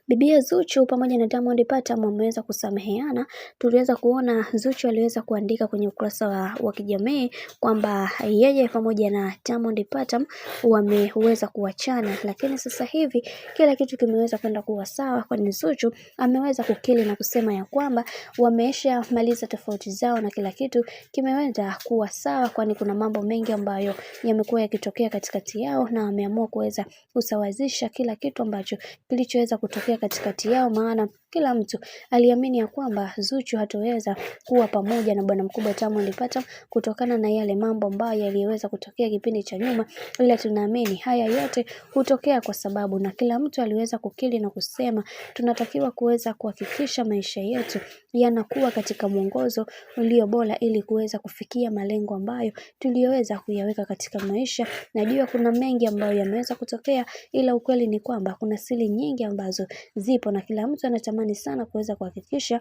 Bibia Zuchu pamoja na Diamond Platnumz wameweza kusameheana. Tuliweza kuona Zuchu aliweza kuandika kwenye ukurasa wa kijamii kwamba yeye pamoja na Diamond Platnumz wameweza kuachana, lakini sasa hivi kila kitu kimeweza kwenda kuwa sawa, kwani Zuchu ameweza kukiri na kusema ya kwamba wamesha maliza tofauti zao na kila kitu kimeweza kuwa sawa, kwani kuna mambo mengi ambayo yamekuwa yakitokea katikati yao na wameamua kuweza kusawazisha kila kitu ambacho kilichoweza kutokea katikati yao, maana kila mtu aliamini ya kwamba Zuchu hatoweza kuwa pamoja na bwana mkubwa Diamond Platnumz kutokana na yale mambo ambayo yaliweza kutokea kipindi cha nyuma, ila tunaamini haya yote hutokea kwa sababu, na kila mtu aliweza kukiri na kusema tunatakiwa kuweza kuhakikisha maisha yetu yanakuwa katika mwongozo ulio bora ili kuweza kufikia malengo ambayo tuliyoweza kuyaweka katika maisha. Najua kuna mengi ambayo yameweza kutokea, ila ukweli ni kwamba kuna siri nyingi ambazo zipo na kila mtu anatamani sana kuweza kuhakikisha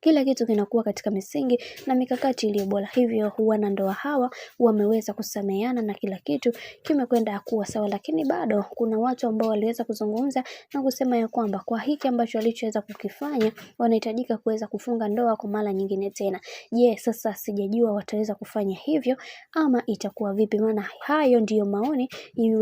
kila kitu kinakuwa katika misingi na mikakati iliyo bora. Hivyo wanandoa hawa wameweza kusameheana na kila kitu kimekwenda kuwa sawa, lakini bado kuna watu ambao waliweza kuzungumza na kusema ya kwamba kwa hiki ambacho alichoweza kukifanya wanahitajika kuweza kufunga ndoa kwa mara nyingine tena. Sasa sijajua wataweza kufanya hivyo ama itakuwa vipi, maana hayo ndiyo maoni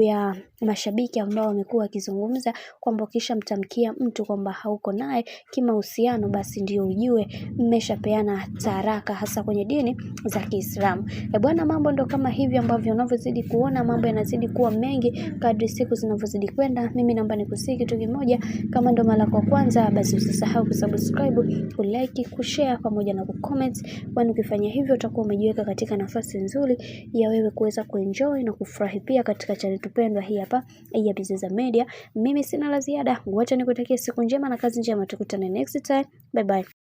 ya mashabiki ambao wamekuwa wakizungumza kwamba kisha mtamkia mtu kwamba hauko naye kimahusiano, basi ndio ujue mmeshapeana taraka, hasa kwenye dini za Kiislamu. Bwana, mambo ndo kama hivi ambavyo unavyozidi kuona mambo yanazidi kuwa mengi kadri siku zinavyozidi kwenda. Mimi naomba nikusii kitu kimoja, kama ndo mara kwa kwanza basi usisahau kusubscribe, kulike, kushare pamoja na kucomment, kwani ukifanya hivyo utakuwa umejiweka katika nafasi nzuri ya wewe kuweza kuenjoy na kufurahi pia katika channel tupendwa hii hapa ya Bizeeza Media. Mimi sina la ziada, wacha nikutakie siku njema na kazi njema, tukutane next time. Bye bye.